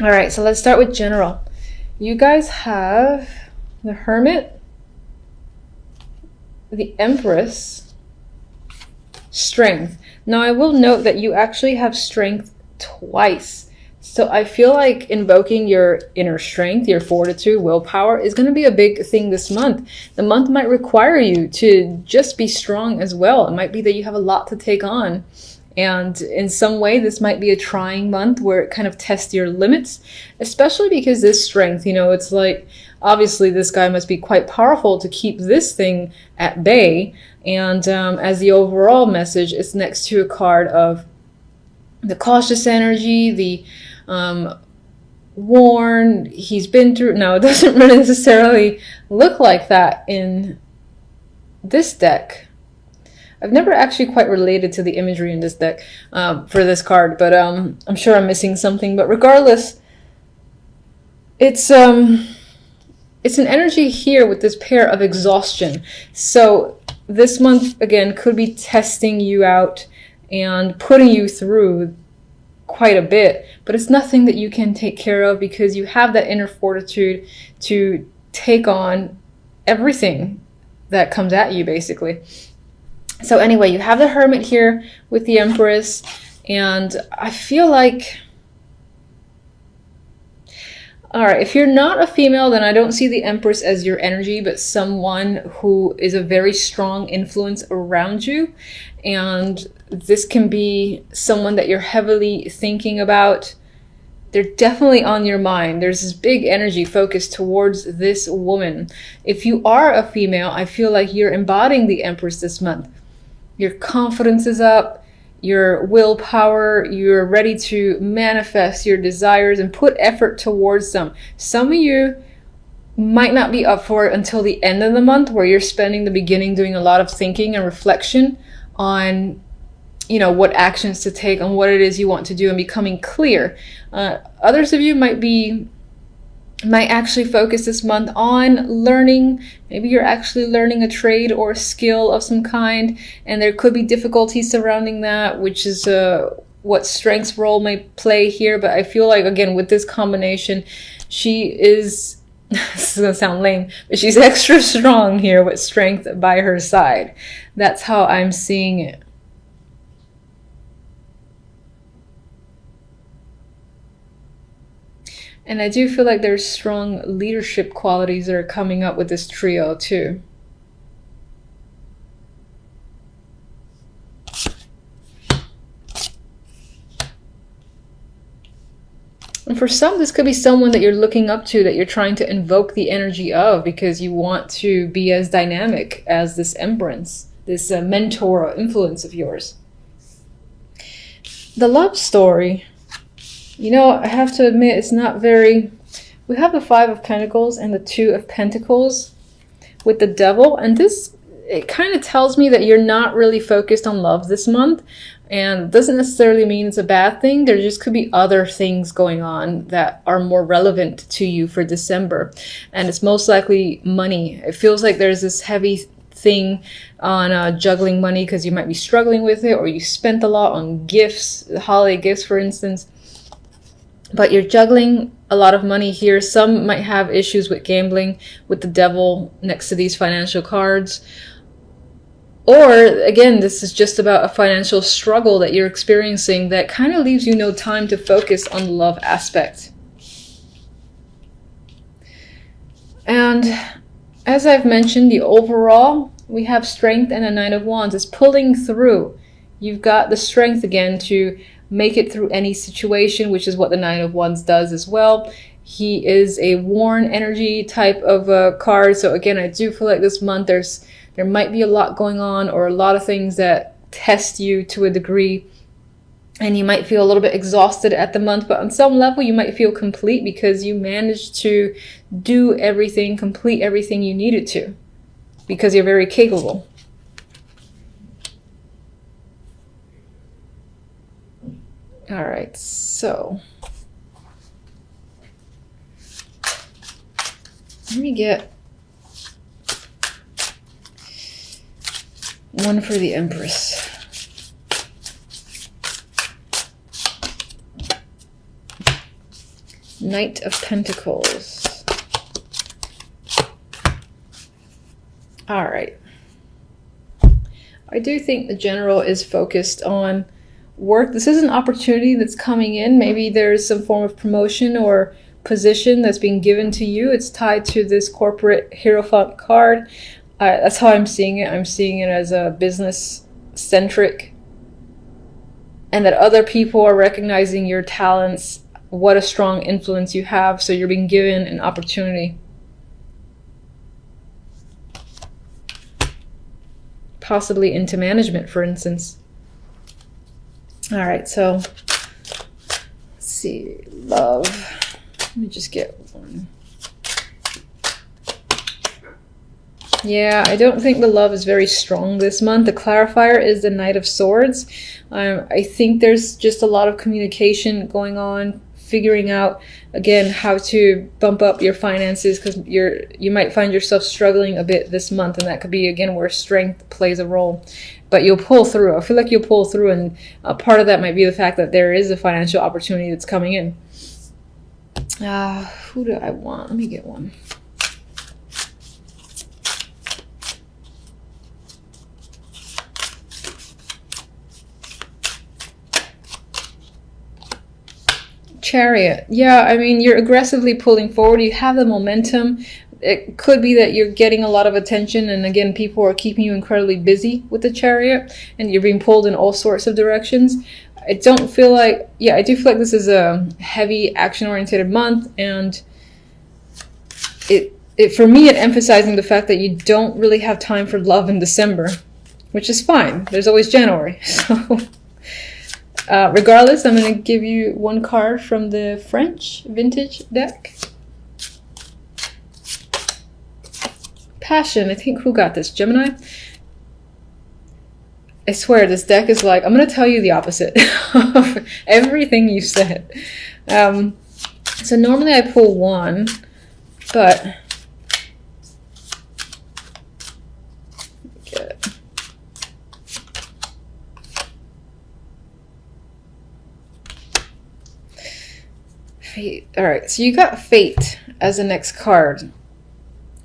All right, so let's start with general. You guys have the Hermit, the Empress, Strength. Now, I will note that you actually have Strength twice. So I feel like invoking your inner strength, your fortitude, willpower is going to be a big thing this month. The month might require you to just be strong as well. It might be that you have a lot to take on. And in some way, this might be a trying month where it kind of tests your limits, especially because this strength, it's like, obviously this guy must be quite powerful to keep this thing at bay. And as the overall message, it's next to a card of the cautious energy, the worn, he's been through. Now, it doesn't really necessarily look like that in this deck. I've never actually quite related to the imagery in this deck for this card, but I'm sure I'm missing something. But regardless, it's an energy here with this pair of exhaustion. So this month, again, could be testing you out and putting you through quite a bit, but it's nothing that you can take care of because you have that inner fortitude to take on everything that comes at you, basically. So anyway, you have the Hermit here with the Empress, and I feel like, all right, if you're not a female, then I don't see the Empress as your energy, but someone who is a very strong influence around you. And this can be someone that you're heavily thinking about. They're definitely on your mind. There's this big energy focused towards this woman. If you are a female, I feel like you're embodying the Empress this month. Your confidence is up, your willpower, you're ready to manifest your desires and put effort towards them. Some of you might not be up for it until the end of the month, where you're spending the beginning doing a lot of thinking and reflection on, what actions to take, on what it is you want to do, and becoming clear. Others of you might actually focus this month on learning. Maybe you're actually learning a trade or a skill of some kind, and there could be difficulties surrounding that, which is what Strength's role may play here. But I feel like, again, with this combination, she is, this is going to sound lame, but she's extra strong here with Strength by her side. That's how I'm seeing it. And I do feel like there's strong leadership qualities that are coming up with this trio too. And for some, this could be someone that you're looking up to, that you're trying to invoke the energy of because you want to be as dynamic as this Empress, this mentor or influence of yours. The love story. I have to admit, it's not very... We have the Five of Pentacles and the Two of Pentacles with the Devil. And this, it kind of tells me that you're not really focused on love this month. And it doesn't necessarily mean it's a bad thing. There just could be other things going on that are more relevant to you for December. And it's most likely money. It feels like there's this heavy thing on juggling money because you might be struggling with it, or you spent a lot on gifts, holiday gifts, for instance. But you're juggling a lot of money here. Some might have issues with gambling with the Devil next to these financial cards. Or, again, this is just about a financial struggle that you're experiencing that kind of leaves you no time to focus on the love aspect. And as I've mentioned, the overall, we have Strength and a Nine of Wands. It's pulling through. You've got the strength again to make it through any situation, which is what the Nine of Wands does as well. He is a worn energy type of card. So again, I do feel like this month there might be a lot going on, or a lot of things that test you to a degree, and you might feel a little bit exhausted at the month, but on some level you might feel complete because you managed to do everything, complete everything you needed to, because you're very capable. All right, so let me get one for the Empress. Knight of Pentacles. All right. I do think the general is focused on work. This is an opportunity that's coming in. Maybe there's some form of promotion or position that's being given to you. It's tied to this corporate Hierophant card. That's how I'm seeing it. I'm seeing it as a business centric, and that other people are recognizing your talents, what a strong influence you have, so you're being given an opportunity. Possibly into management, for instance. All right, so let's see, love. Let me just get one. Yeah, I don't think the love is very strong this month. The clarifier is the Knight of Swords. I think there's just a lot of communication going on, figuring out, again, how to bump up your finances, because you might find yourself struggling a bit this month, and that could be, again, where strength plays a role. But you'll pull through. I feel like you'll pull through, and part of that might be the fact that there is a financial opportunity that's coming in. Who do I want? Let me get one. Chariot. Yeah, I mean, you're aggressively pulling forward. You have the momentum. It could be that you're getting a lot of attention, and again, people are keeping you incredibly busy with the Chariot, and you're being pulled in all sorts of directions. I don't feel like, yeah, I do feel like this is a heavy action-oriented month, and it for me, it emphasizing the fact that you don't really have time for love in December, which is fine. There's always January, so... regardless, I'm going to give you one card from the French vintage deck. Passion. I think, who got this? Gemini? I swear, this deck is like, I'm going to tell you the opposite of everything you said. So normally I pull one, but... Fate. All right, so you got Fate as the next card.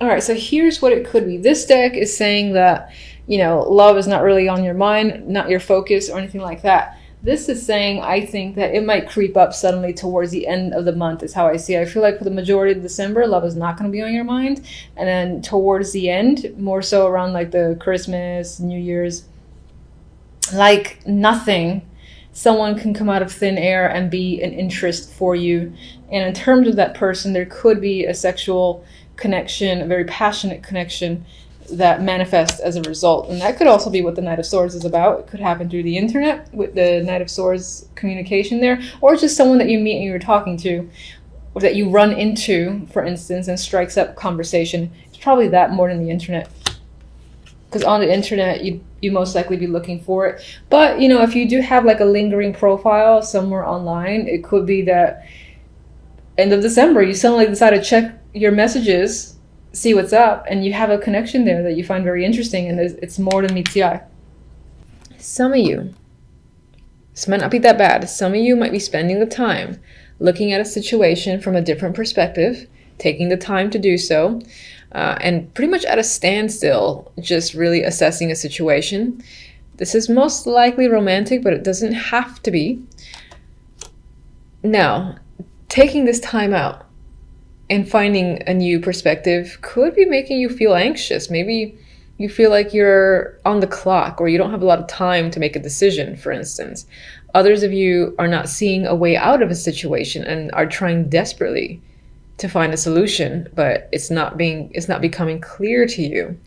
All right, so here's what it could be. This deck is saying that, you know, love is not really on your mind, not your focus or anything like that. This is saying, I think, that it might creep up suddenly towards the end of the month is how I see it. I feel like for the majority of December, love is not going to be on your mind. And then towards the end, more so around like the Christmas, New Year's, like nothing, someone can come out of thin air and be an interest for you. And in terms of that person, there could be a sexual connection, a very passionate connection that manifests as a result. And that could also be what the Knight of Swords is about. It could happen through the internet with the Knight of Swords communication there, or just someone that you meet and you're talking to, or that you run into, for instance, and strikes up conversation. It's probably that more than the internet. Because on the internet, you most likely be looking for it. But, you know, if you do have like a lingering profile somewhere online, it could be that end of December, you suddenly decide to check your messages, see what's up, and you have a connection there that you find very interesting, and it's more than meets the eye. Some of you, this might not be that bad, some of you might be spending the time looking at a situation from a different perspective, taking the time to do so, and pretty much at a standstill, just really assessing a situation. This is most likely romantic, but it doesn't have to be. Now, taking this time out and finding a new perspective could be making you feel anxious. Maybe you feel like you're on the clock, or you don't have a lot of time to make a decision, for instance. Others of you are not seeing a way out of a situation and are trying desperately to find a solution, but it's not becoming clear to you.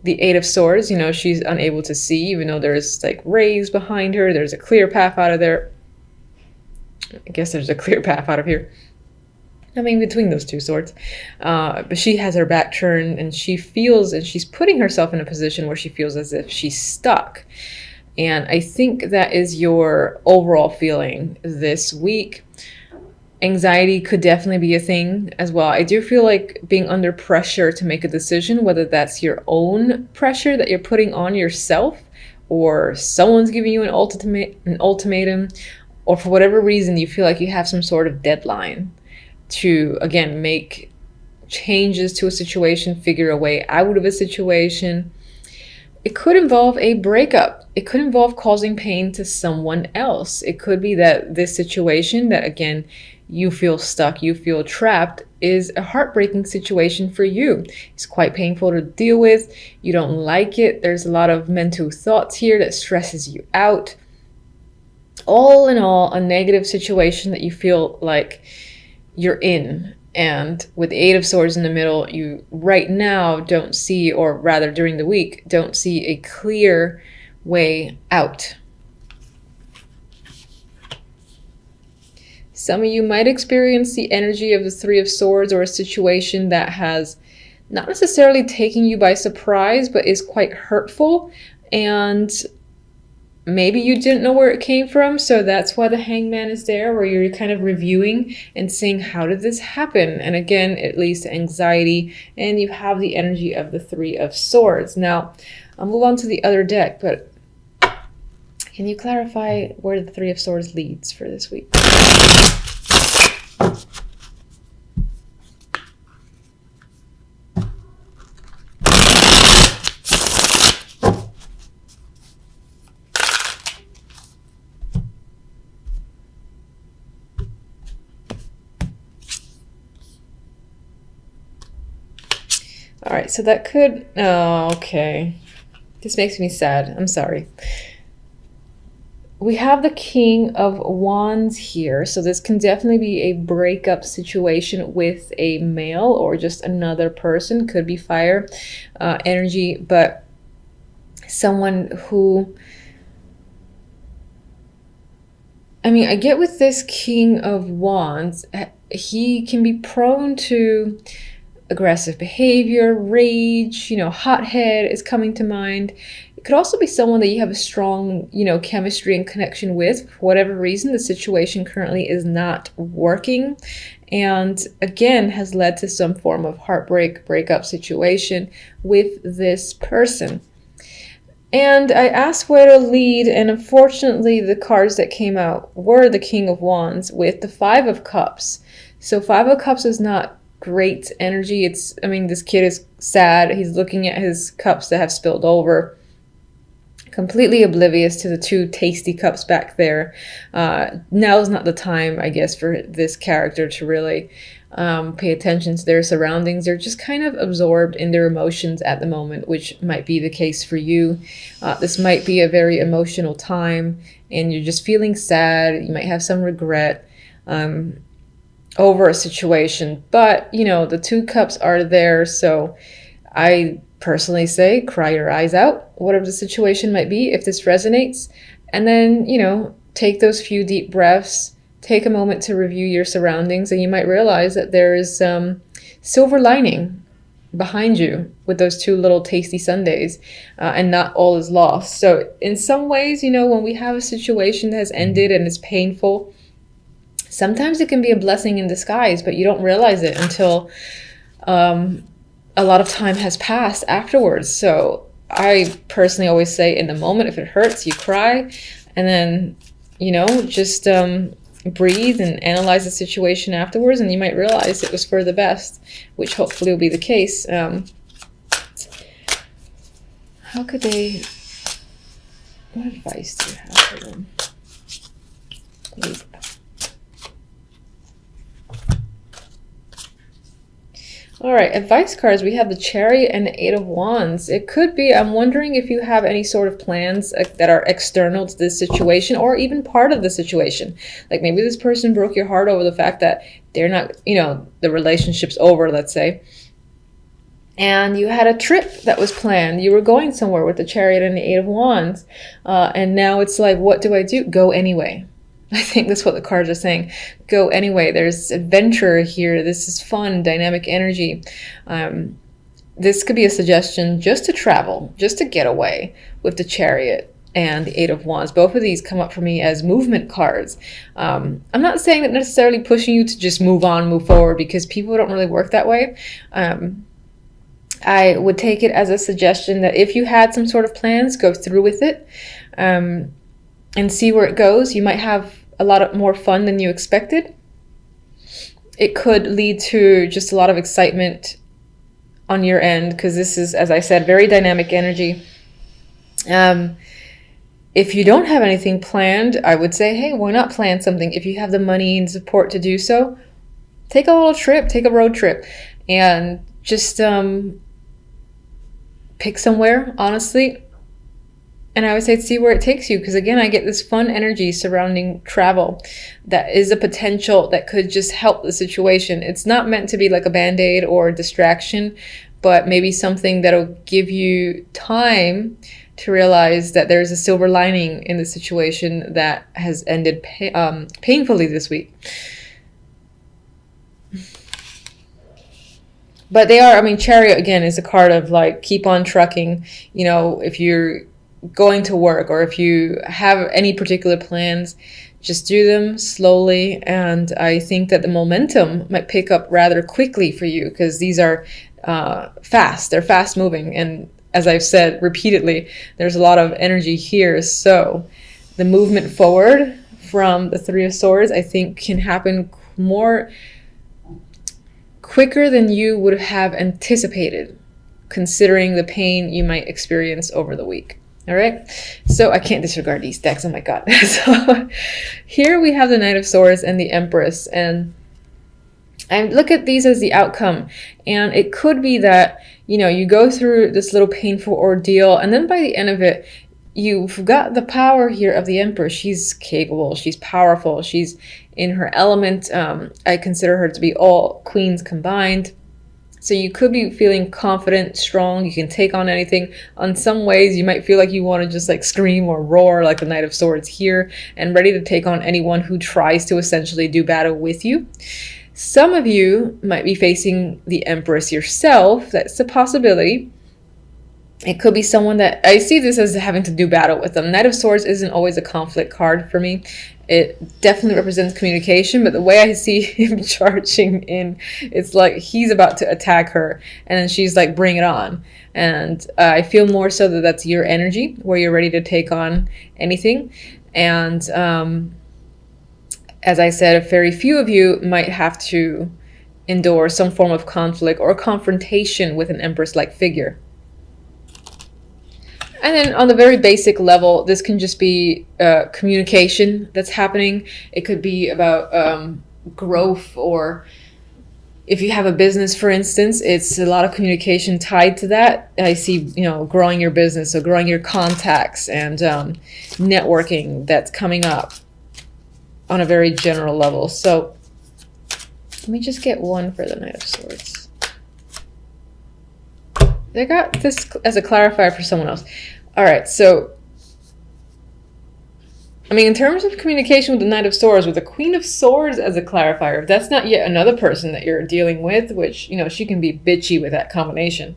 The Eight of Swords, you know, she's unable to see, even though there's like rays behind her. There's a clear path out of there. I guess there's a clear path out of here. I mean, between those two swords. But she has her back turned, and she feels, and she's putting herself in a position where she feels as if she's stuck. And I think that is your overall feeling this week. Anxiety could definitely be a thing as well. I do feel like being under pressure to make a decision, whether that's your own pressure that you're putting on yourself, or someone's giving you an ultimatum, or for whatever reason you feel like you have some sort of deadline. to, again, make changes to a situation, figure a way out of a situation. It could involve a breakup. It could involve causing pain to someone else. It could be that this situation that, again, you feel stuck, you feel trapped, is a heartbreaking situation for you. It's quite painful to deal with. You don't like it. There's a lot of mental thoughts here that stresses you out. All in all, a negative situation that you feel like you're in. And with the Eight of Swords in the middle, you right now don't see, or rather during the week, don't see a clear way out. Some of you might experience the energy of the Three of Swords, or a situation that has not necessarily taken you by surprise, but is quite hurtful. And maybe you didn't know where it came from, so that's why the Hangman is there, where you're kind of reviewing and seeing, how did this happen? And again, it leads to anxiety, and you have the energy of the Three of Swords. Now, I'll move on to the other deck, but can you clarify where the Three of Swords leads for this week? All right, so that could, oh, okay. This makes me sad. I'm sorry. We have the King of Wands here, so this can definitely be a breakup situation with a male or just another person. Could be fire energy, but someone who, I mean, I get with this King of Wands, he can be prone to aggressive behavior, rage, hothead is coming to mind. It could also be someone that you have a strong, chemistry and connection with. For whatever reason, the situation currently is not working, and again, has led to some form of heartbreak, breakup situation with this person. And I asked where to lead, and unfortunately, the cards that came out were the King of Wands with the Five of Cups. So Five of Cups is not great energy. This kid is sad. He's looking at his cups that have spilled over, completely oblivious to the two tasty cups back there. Now is not the time, I guess, for this character to really pay attention to their surroundings. They're just kind of absorbed in their emotions at the moment, which might be the case for you. This might be a very emotional time, and you're just feeling sad. You might have some regret over a situation, but the two cups are there, so I personally say cry your eyes out, whatever the situation might be, if this resonates, and then take those few deep breaths, take a moment to review your surroundings, and you might realize that there is some silver lining behind you with those two little tasty sundaes, and not all is lost. So in some ways, when we have a situation that has ended and is painful, sometimes it can be a blessing in disguise, but you don't realize it until a lot of time has passed afterwards. So I personally always say, in the moment, if it hurts, you cry, and then, just breathe and analyze the situation afterwards, and you might realize it was for the best, which hopefully will be the case. How could they, what advice do you have for them? All right, advice cards. We have the Chariot and the Eight of Wands. It could be, I'm wondering if you have any sort of plans that are external to this situation, or even part of the situation. Like maybe this person broke your heart over the fact that they're not, the relationship's over, let's say. And you had a trip that was planned. You were going somewhere with the Chariot and the Eight of Wands. And now it's like, what do I do? Go anyway. I think that's what the cards are saying. Go anyway. There's adventure here. This is fun, dynamic energy. This could be a suggestion just to travel, just to get away with the Chariot and the Eight of Wands. Both of these come up for me as movement cards. I'm not saying that necessarily pushing you to just move on, move forward, because people don't really work that way. I would take it as a suggestion that if you had some sort of plans, go through with it and see where it goes. You might have a lot more fun than you expected. it could lead to just a lot of excitement on your end, because this is, as I said, very dynamic energy. If you don't have anything planned, I would say, hey, why not plan something? If you have the money and support to do so, take a little trip, take a road trip, and just pick somewhere, honestly. And I would say see where it takes you, because again, I get this fun energy surrounding travel that is a potential that could just help the situation. It's not meant to be like a band-aid or a distraction, but maybe something that'll give you time to realize that there's a silver lining in the situation that has ended painfully this week. But they are, I mean, Chariot again is a card of like, keep on trucking. You know, if you're going to work or if you have any particular plans, just do them slowly. And I think that the momentum might pick up rather quickly for you, because these are fast. They're fast moving. And as I've said repeatedly, there's a lot of energy here. So the movement forward from the Three of Swords, I think, can happen more quicker than you would have anticipated, considering the pain you might experience over the week. All right, so I can't disregard these decks. Oh my God. So here we have the Knight of Swords and the Empress, and I look at these as the outcome. And it could be that, you know, you go through this little painful ordeal, and then by the end of it, you've got the power here of the Empress. She's capable, she's powerful, she's in her element. I consider her to be all queens combined. So you could be feeling confident, strong, you can take on anything. On some ways, you might feel like you want to just like scream or roar like the Knight of Swords here, and ready to take on anyone who tries to essentially do battle with you. Some of you might be facing the Empress yourself. That's a possibility. It could be someone that, I see this as having to do battle with them. Knight of Swords isn't always a conflict card for me. It definitely represents communication, but the way I see him charging in, it's like he's about to attack her, and then she's like, bring it on. And I feel more so that that's your energy, where you're ready to take on anything. And as I said, very few of you might have to endure some form of conflict or confrontation with an Empress-like figure. And then on the very basic level, this can just be communication that's happening. It could be about growth, or if you have a business, for instance, it's a lot of communication tied to that. I see, you know, growing your business, so growing your contacts and networking that's coming up on a very general level. So let me just get one for the Knight of Swords. I got this as a clarifier for someone else. All right, so, I mean, in terms of communication with the Knight of Swords, with the Queen of Swords as a clarifier, if that's not yet another person that you're dealing with, which, you know, she can be bitchy with that combination.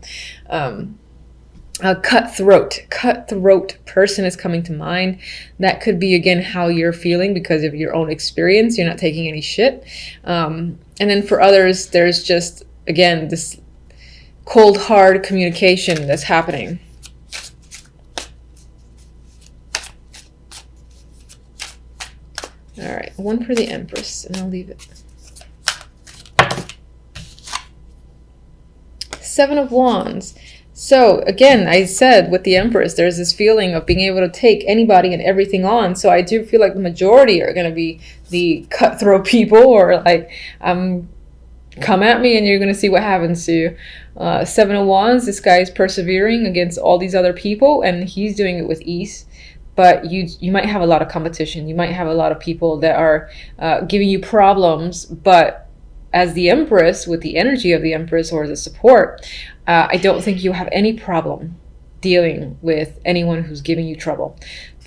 A cutthroat person is coming to mind. That could be, again, how you're feeling because of your own experience. You're not taking any shit. And then for others, there's just, again, this cold, hard communication that's happening. All right, one for the Empress, and I'll leave it. Seven of Wands. So again, I said with the Empress, there's this feeling of being able to take anybody and everything on. So I do feel like the majority are going to be the cutthroat people, or like, come at me and you're going to see what happens to you. Seven of Wands, this guy is persevering against all these other people, and he's doing it with ease. But you might have a lot of competition. You might have a lot of people that are giving you problems. But as the Empress, with the energy of the Empress or the support, I don't think you have any problem dealing with anyone who's giving you trouble.